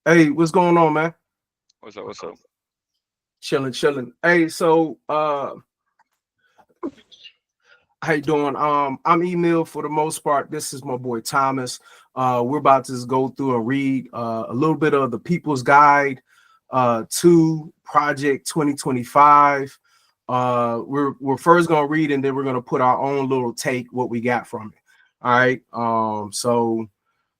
Hey, what's going on, man? What's up? What's up? Chilling, chilling. Hey, so how you doing? I'm email for the most part. This is my boy Thomas. We're about to just go through and read a little bit of the People's Guide to Project 2025. We're first gonna read and then we're gonna put our own little take what we got from it. All right.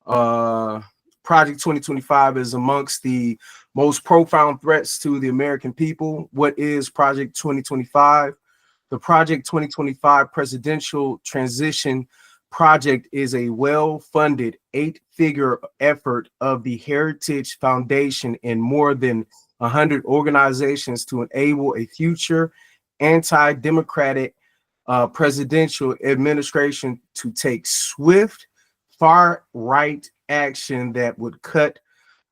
Uh Project 2025 is amongst the most profound threats to the American people. What is Project 2025? The Project 2025 Presidential Transition Project is a well funded 8-figure effort of the Heritage Foundation and more than 100 organizations to enable a future anti democratic presidential administration to take swift, far right action that would cut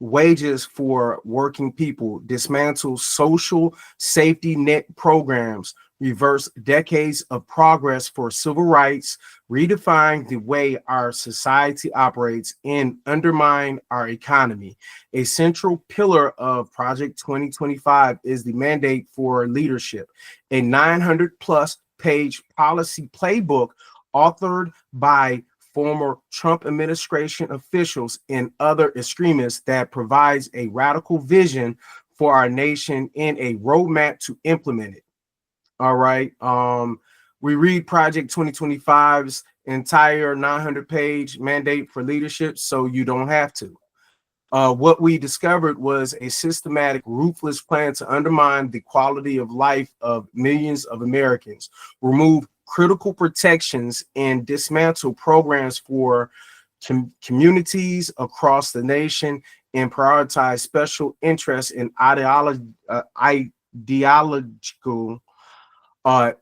wages for working people, dismantle social safety net programs, reverse decades of progress for civil rights, redefine the way our society operates, and undermine our economy. A central pillar of Project 2025 is the mandate for leadership, a 900 plus page policy playbook authored by former Trump administration officials and other extremists that provides a radical vision for our nation and a roadmap to implement it. All right. We read Project 2025's entire 900-page mandate for leadership, so you don't have to. What we discovered was a systematic, ruthless plan to undermine the quality of life of millions of Americans, remove critical protections, and dismantle programs for communities across the nation, and prioritize special interests in ideological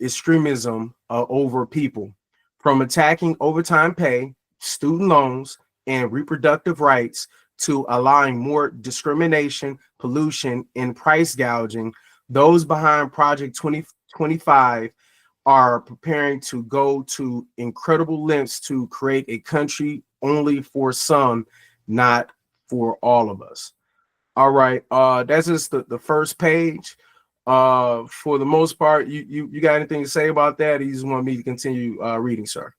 extremism over people, from attacking overtime pay, student loans, and reproductive rights to allowing more discrimination, pollution, and price gouging. Those behind Project 2025 are preparing to go to incredible lengths to create a country only for some, not for all of us. All right. That's just the first page. For the most part, you got anything to say about that? Or you just want me to continue reading, sir?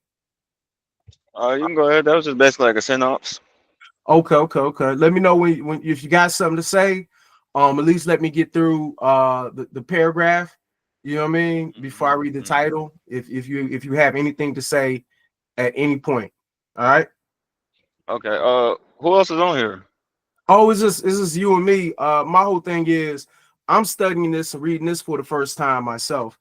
You can go ahead. That was just basically like a synopsis. Okay. Let me know when if you got something to say. At least let me get through the paragraph. You know what I mean? Before I read the Mm-hmm. title. If you have anything to say at any point. All right. Okay. Who else is on here? Oh, it's just you and me. My whole thing is I'm studying this and reading this for the first time myself.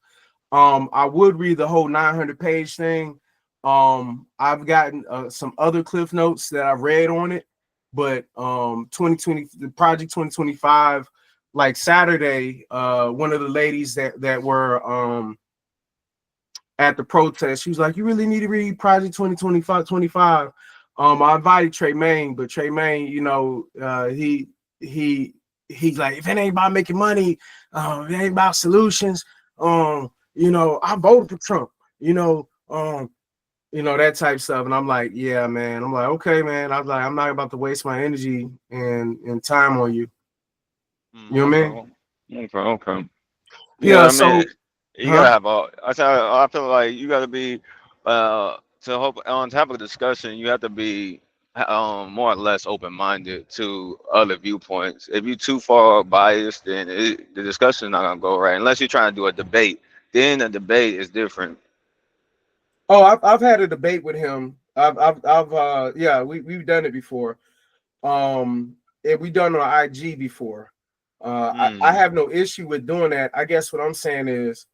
I would read the whole 900-page thing. I've gotten some other cliff notes that I've read on it, but 2020, the Project 2025, like Saturday, one of the ladies that were at the protest, she was like, "You really need to read Project 2025." I invited Trey Main, but Trey Main, he he's like, if it ain't about making money, if it ain't about solutions, I voted for Trump, that type stuff. And I'm like, yeah, man. I'm like, okay, man. I was like, I'm not about to waste my energy and time on you. You know what I mean? Okay. Okay. Okay. Yeah. Yeah. I mean, So, you gotta huh? have a. I feel like you gotta be to hope on top of the discussion. You have to be more or less open minded to other viewpoints. If you're too far biased, then the discussion is not gonna go right. Unless you're trying to do a debate, then a debate is different. Oh, I've had a debate with him. Yeah, we've done it before. And we done on IG before. I Mm. have no issue with doing that. I guess what I'm saying is,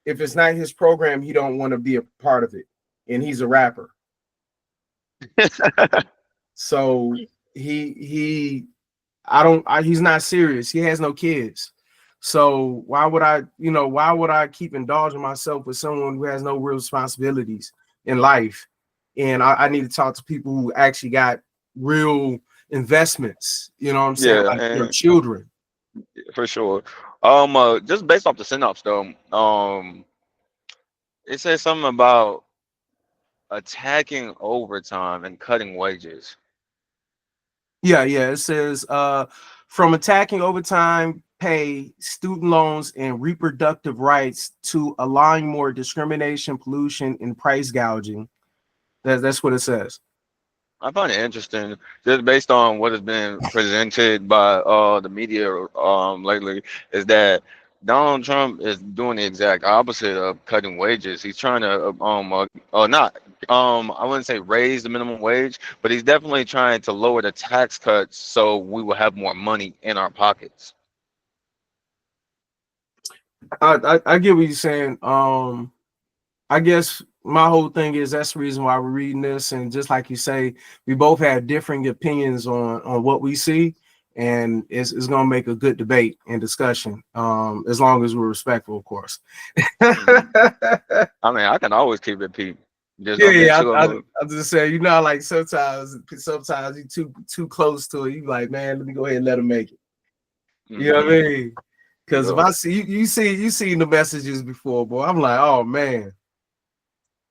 if it's not his program, he don't want to be a part of it, and he's a rapper, so he I don't he's not serious. He has no kids. So why would I keep indulging myself with someone who has no real responsibilities in life? And I need to talk to people who actually got real investments, you know what I'm saying? Yeah, Like their and children. for sure. Just based off the synopsis though, it says something about attacking overtime and cutting wages. Yeah, yeah. It says from attacking overtime pay, student loans, and reproductive rights to allowing more discrimination, pollution, and price gouging. That's what it says. I find it interesting, just based on what has been presented by the media lately, is that Donald Trump is doing the exact opposite of cutting wages. He's trying to not I wouldn't say raise the minimum wage, but he's definitely trying to lower the tax cuts so we will have more money in our pockets. I get what you're saying. I guess my whole thing is that's the reason why we're reading this, and just like you say, we both have differing opinions on what we see, and it's gonna make a good debate and discussion. As long as we're respectful, of course. Mhm. Yeah, I mean, I can always keep it peep. Just don't get yeah. too emo- I'm just saying, you know, like sometimes you too close to it. You like, man, let me go ahead and let him make it. You know what I Mhm. mean? Because if Yeah. I see you seen the messages before, boy, I'm like, oh man.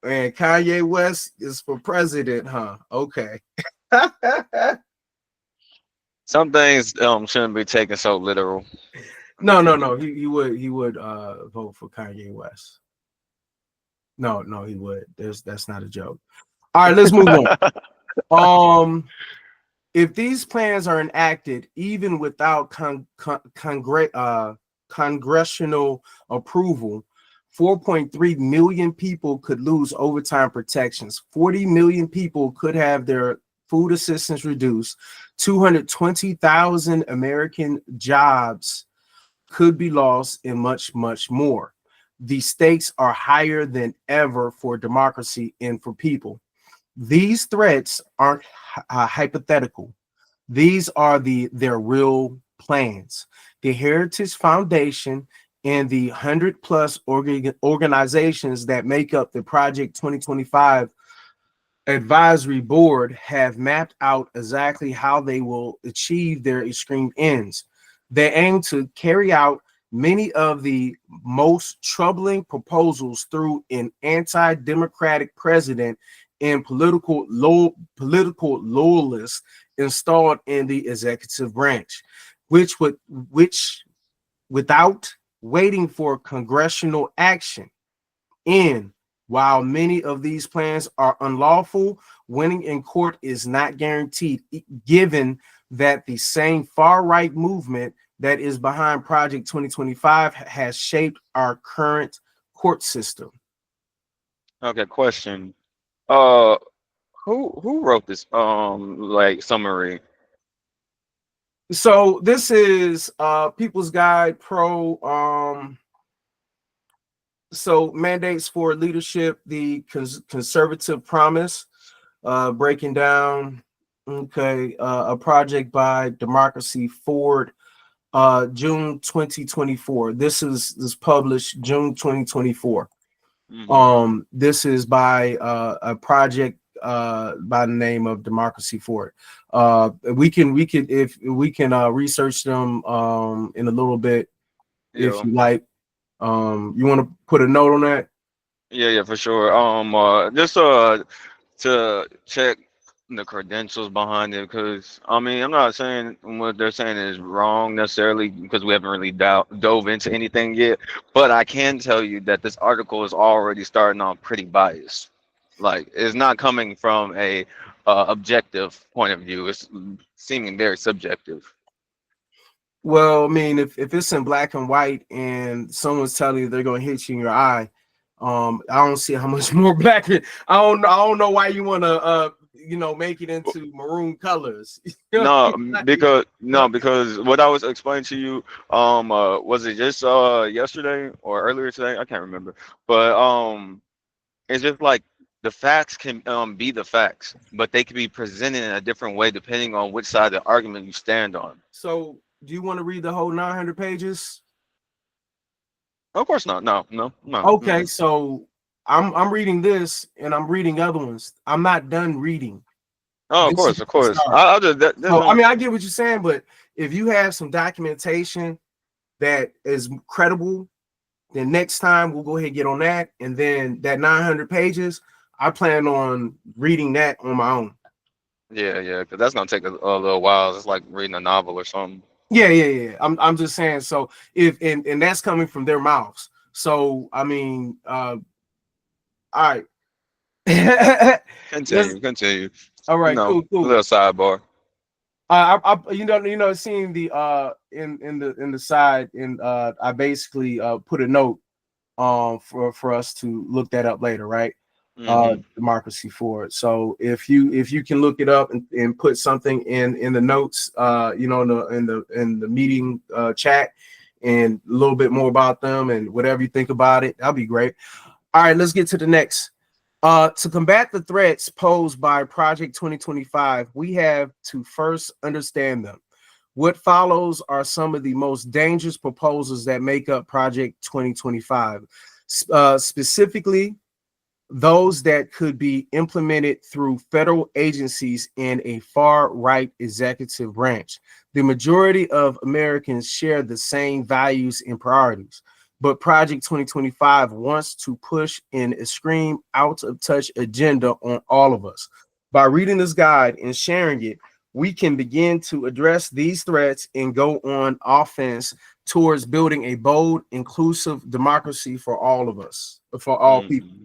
Man, Kanye West is for president, huh? Okay. Some things shouldn't be taken so literal. No. He would vote for Kanye West. No, he would. That's not a joke. All right, let's move on. Um, if these plans are enacted, even without congressional approval, 4.3 million people could lose overtime protections. 40 million people could have their food assistance reduced. 220,000 American jobs could be lost, and much, much more. The stakes are higher than ever for democracy and for people. These threats aren't hypothetical. These are their real plans. The Heritage Foundation and the 100 plus organizations that make up the Project 2025 advisory board have mapped out exactly how they will achieve their extreme ends. They aim to carry out many of the most troubling proposals through an anti-democratic president and political loyalists installed in the executive branch, which without waiting for congressional action. And while many of these plans are unlawful, winning in court is not guaranteed, given that the same far right movement that is behind Project 2025 has shaped our current court system. Okay, question. Uh, who wrote this like summary? So this is People's Guide Pro. So mandates for leadership, the conservative promise, breaking down, okay, a project by Democracy Forward, June 2024. This published June 2024. Hmm. This is by a project by the name of Democracy Forward. We could if we can research them in a little bit if Yeah, you like. You want to put a note on that? yeah, for sure. Just to check the credentials behind it, because I mean, I'm not saying what they're saying is wrong necessarily, because we haven't really dove into anything yet. But I can tell you that this article is already starting off pretty biased. Like, it's not coming from a objective point of view. It's seeming very subjective. Well, I mean, if it's in black and white and someone's telling you they're gonna hit you in your eye, I don't see how much more black. I don't know why you want to make it into maroon colors. You know what I No, mean? no, because what I was explaining to you, was it just yesterday or earlier today? I can't remember. But it's just like the facts can be the facts, but they can be presented in a different way depending on which side of the argument you stand on. So, do you want to read the whole 900 pages? Of course not. No, no, no. Okay, Mm. so I'm reading this and I'm reading other ones. I'm not done reading. Oh, of This is course, of the course. start. I'll just there's So, I no. mean, I get what you're saying, but if you have some documentation that is credible, then next time we'll go ahead and get on that. And then that 900 pages, I plan on reading that on my own. Yeah, yeah, because that's gonna take a little while. It's like reading a novel or something. Yeah. I'm just saying. So if and that's coming from their mouths. So I mean, all right. Let's. Continue, continue. All You right. know, a Cool. little sidebar. Seeing the in the side, and I basically put a note for us to look that up later, right? Mm-hmm. Democracy Forward. So if you can look it up and put something in the notes, in the meeting chat, and a little bit more about them and whatever you think about it, that'll be great. All right, let's get to the next. To combat the threats posed by Project 2025, we have to first understand them. What follows are some of the most dangerous proposals that make up Project 2025. Specifically, those that could be implemented through federal agencies and a far right executive branch. The majority of Americans share the same values and priorities, but Project 2025 wants to push an extreme out of touch agenda on all of us. By reading this guide and sharing it, we can begin to address these threats and go on offense towards building a bold, inclusive democracy for all of us, for all people. Mm-hmm.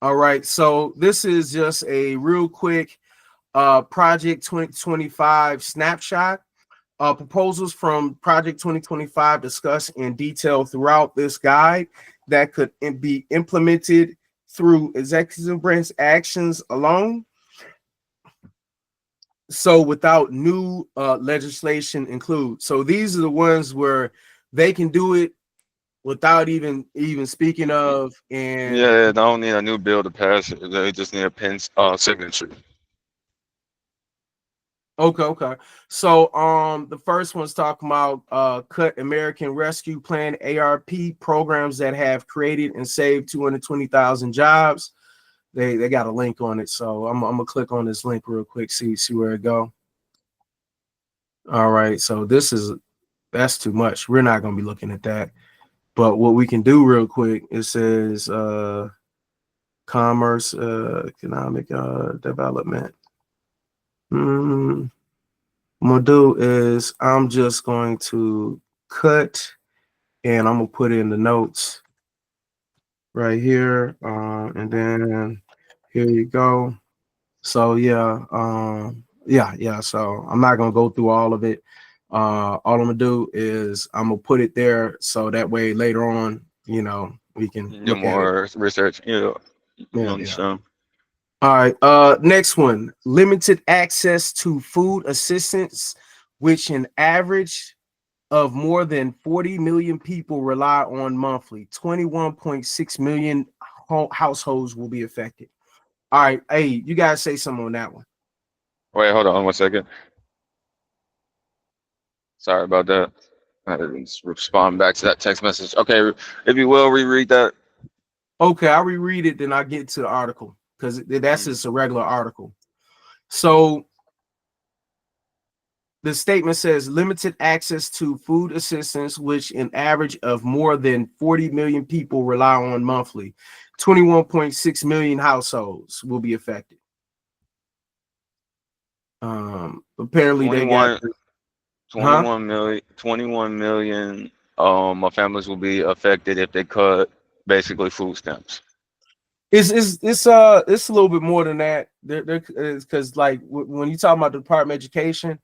All right, so this is just a real quick Project 2025 snapshot. Proposals from Project 2025 discussed in detail throughout this guide that could be implemented through executive branch actions alone. So without new legislation include. So these are the ones where they can do it without even speaking of. And Yeah, they don't need a new bill to pass it. They just need a pen signature. okay. So the first one's talking about cut American Rescue Plan ARP programs that have created and saved 220,000 jobs. They got a link on it. So I'm gonna click on this link real quick, see where it go. All right, so that's too much. We're not gonna be looking at that. But what we can do real quick, it says commerce, economic development. I'm gonna do is I'm just going to cut and I'm gonna put in the notes right here. And then here you go. So yeah. So I'm not gonna go through all of it. All I'm gonna do is I'm gonna put it there so that way later on, we can Do look at it. more research. You Yeah. understand? All right. Next one. Limited access to food assistance, which an average of more than 40 million people rely on monthly. 21.6 million households will be affected. All right. Hey, you guys say something on that one. Wait, hold on 1 second. Sorry about that. I didn't respond back to that text message. Okay, if you will reread that. Okay, I'll reread it, then I'll get to the article because that's Mm. just a regular article. So the statement says limited access to food assistance, which an average of more than 40 million people rely on monthly. 21.6 million households will be affected. Apparently they got, 21, huh? 21 million, 21 million of families will be affected if they cut basically food stamps. It's a little bit more than that. They're because like when you talk about the Department of Education,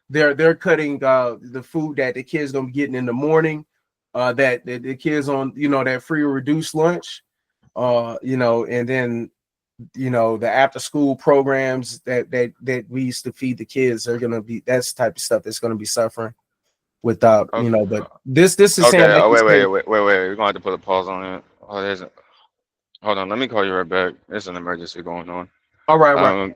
they're cutting the food that the kids gonna be getting in the morning, that the kids on that free or reduced lunch, and then the after school programs that we used to feed the kids are gonna be that's the type of stuff that's gonna be suffering without Okay. but this is saying Okay. they Oh, can say wait. We're going to have to put a pause on it. Oh, there's. Hold on. Let me call you right back. There's an emergency going on. all right.